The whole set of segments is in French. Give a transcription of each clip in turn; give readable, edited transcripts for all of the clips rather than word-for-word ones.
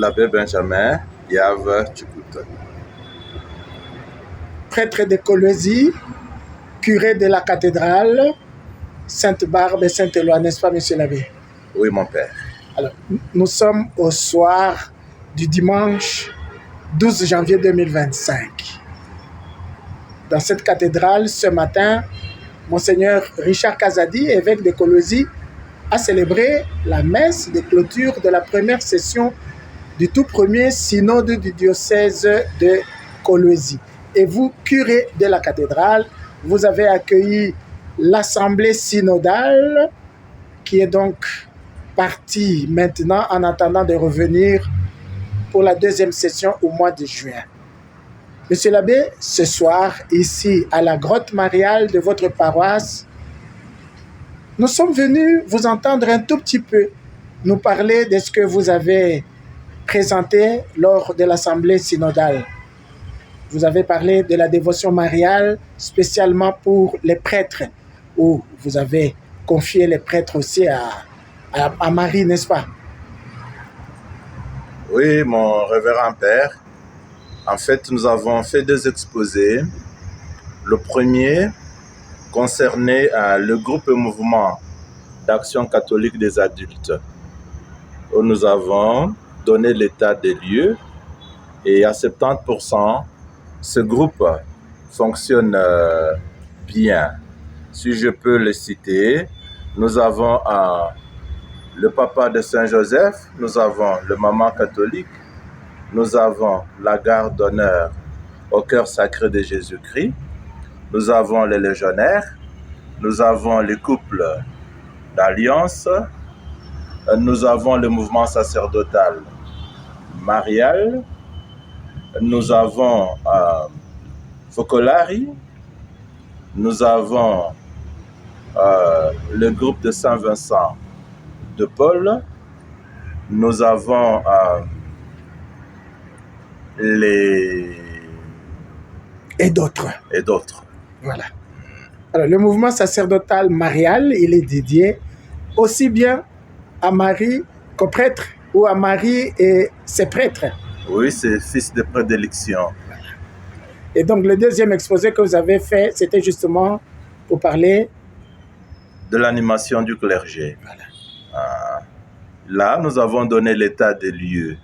l'abbé Benjamin Yave Tchoukout. Prêtre de Kolwezi, curé de la cathédrale Sainte-Barbe et Saint-Éloi, n'est-ce pas, monsieur l'abbé? Oui, mon père. Alors, nous sommes au soir du dimanche 12 janvier 2025. Dans cette cathédrale, ce matin, Monseigneur Richard Kazadi, évêque de Kolwezi, a célébré la messe de clôture de la première session du tout premier synode du diocèse de Kolwezi. Et vous, curé de la cathédrale, vous avez accueilli l'assemblée synodale qui est donc partie maintenant en attendant de revenir pour la deuxième session au mois de juin. Monsieur l'abbé, ce soir, ici à la grotte mariale de votre paroisse, nous sommes venus vous entendre un tout petit peu, nous parler de ce que vous avez présenté lors de l'assemblée synodale. Vous avez parlé de la dévotion mariale spécialement pour les prêtres, où vous avez confié les prêtres aussi à Marie, n'est-ce pas? Oui, mon révérend père. En fait, nous avons fait deux exposés. Le premier concernait le groupe et mouvement d'action catholique des adultes, où nous avons donné l'état des lieux et à 70%, ce groupe fonctionne bien. Si je peux le citer, nous avons le papa de Saint-Joseph, nous avons le maman catholique, nous avons la garde d'honneur au cœur sacré de Jésus-Christ, nous avons les légionnaires, nous avons les couples d'alliance, nous avons le mouvement sacerdotal marial, nous avons Focolari, nous avons le groupe de Saint-Vincent de Paul, nous avons et d'autres. Voilà. Alors, le mouvement sacerdotal marial, il est dédié aussi bien à Marie qu'aux prêtres ou à Marie et ses prêtres. Oui, c'est fils de prédilection. Et donc, le deuxième exposé que vous avez fait, c'était justement pour parler de l'animation du clergé. Voilà. Là, nous avons donné l'état des lieux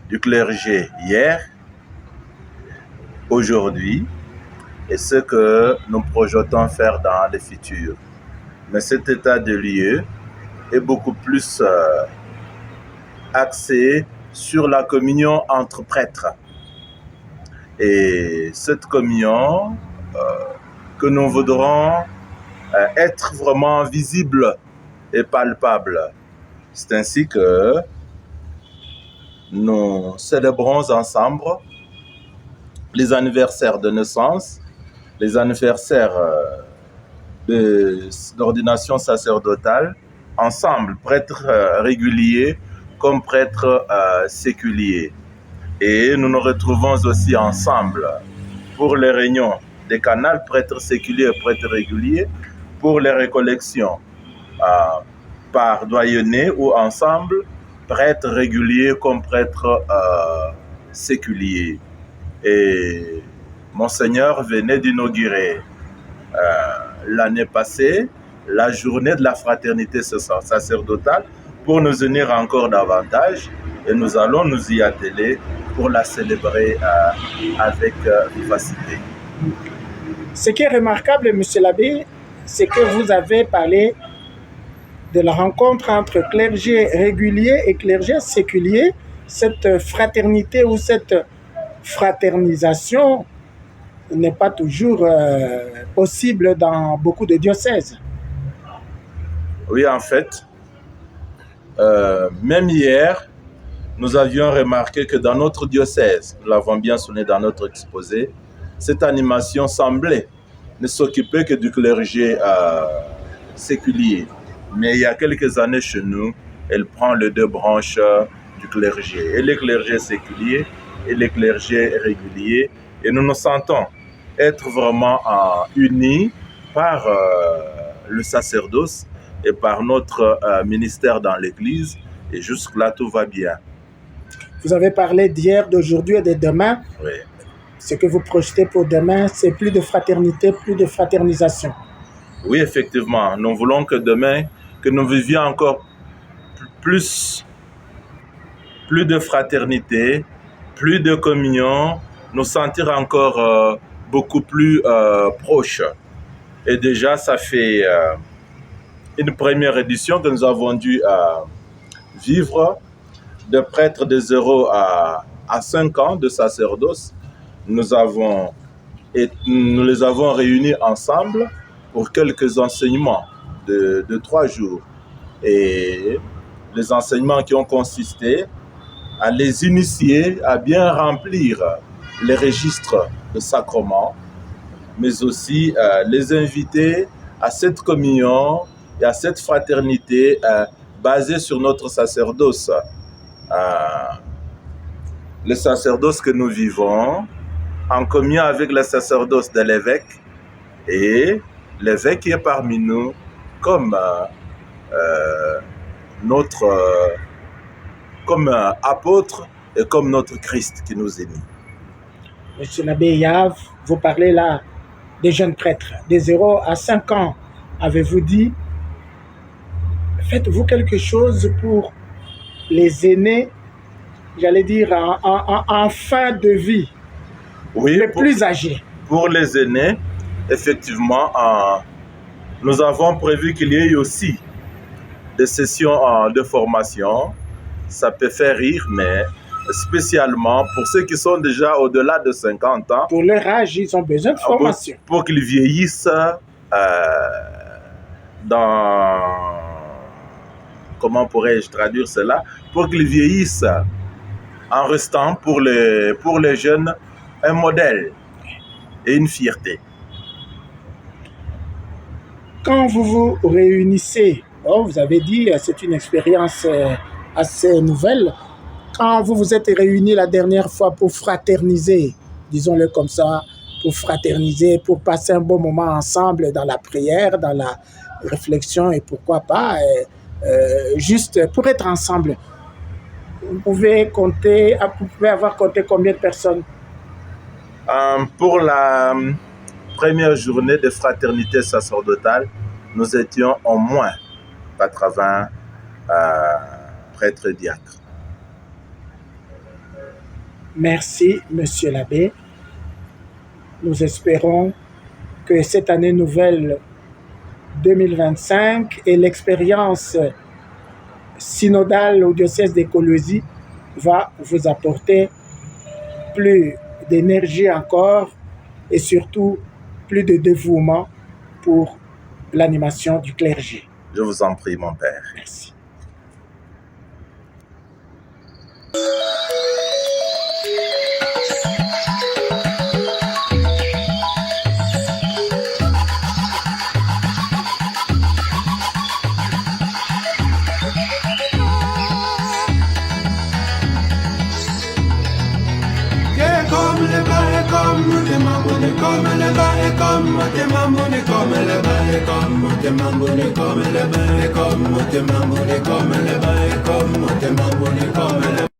du clergé hier, aujourd'hui, et ce que nous projetons faire dans le futur. Mais cet état de lieu est beaucoup plus axé sur la communion entre prêtres. Et cette communion que nous voudrons être vraiment visible et palpable. C'est ainsi que nous célébrons ensemble les anniversaires de naissance, les anniversaires d'ordination sacerdotale, ensemble, prêtres réguliers comme prêtres séculiers. Et nous nous retrouvons aussi ensemble pour les réunions des canals, prêtres séculiers et prêtres réguliers, pour les récollections par doyenné ou ensemble, prêtres réguliers comme prêtres séculiers. Et Monseigneur venait d'inaugurer l'année passée la journée de la fraternité sacerdotale pour nous unir encore davantage, et nous allons nous y atteler pour la célébrer avec vivacité. Ce qui est remarquable, monsieur l'abbé, c'est que vous avez parlé de la rencontre entre clergé régulier et clergé séculier. Cette fraternité ou cette fraternisation n'est pas toujours possible dans beaucoup de diocèses. Oui, en fait, même hier, nous avions remarqué que dans notre diocèse, nous l'avons bien sonné dans notre exposé, cette animation semblait ne s'occuper que du clergé séculier. Mais il y a quelques années chez nous, elle prend les deux branches du clergé, et les clergés séculiers et les clergés réguliers. Et nous nous sentons être vraiment unis par le sacerdoce et par notre ministère dans l'Église. Et jusque-là, tout va bien. Vous avez parlé d'hier, d'aujourd'hui et de demain. Oui. Ce que vous projetez pour demain, c'est plus de fraternité, plus de fraternisation. Oui, effectivement. Nous voulons que demain, que nous vivions encore plus de fraternité, plus de communion, nous sentir encore beaucoup plus proches. Et déjà, ça fait une première édition que nous avons dû vivre de prêtre de 0 à 5 ans de sacerdoce. Nous les avons réunis ensemble pour quelques enseignements de 3 jours. Et les enseignements qui ont consisté à les initier à bien remplir les registres de sacrements, mais aussi les inviter à cette communion et à cette fraternité basée sur notre sacerdoce. Le sacerdoce que nous vivons en communion avec le sacerdoce de l'évêque, et l'évêque qui est parmi nous comme comme apôtre et comme notre Christ qui nous est mis. Monsieur l'abbé Yav, vous parlez là des jeunes prêtres, de 0 à 5 ans. Avez-vous dit, faites-vous quelque chose pour les aînés, j'allais dire en fin de vie, oui, les plus âgés? Pour les aînés, effectivement, nous avons prévu qu'il y ait aussi des sessions de formation. Ça peut faire rire, mais spécialement pour ceux qui sont déjà au-delà de 50 ans. Pour leur âge, ils ont besoin de formation. Pour qu'ils vieillissent dans... Comment pourrais-je traduire cela? Pour qu'ils vieillissent en restant pour les jeunes un modèle et une fierté. Quand vous vous réunissez, vous avez dit c'est une expérience assez nouvelle. Quand vous vous êtes réunis la dernière fois pour fraterniser, disons-le comme ça, pour fraterniser, pour passer un bon moment ensemble dans la prière, dans la réflexion et pourquoi pas, juste pour être ensemble, vous pouvez avoir compté combien de personnes? Pour la première journée de fraternité sacerdotale, nous étions au moins 80 prêtres et diacres. Merci, monsieur l'abbé. Nous espérons que cette année nouvelle 2025 et l'expérience synodale au diocèse d'Écolosie va vous apporter plus d'énergie encore et surtout plus de dévouement pour l'animation du clergé. Je vous en prie, mon père. Merci. Comme le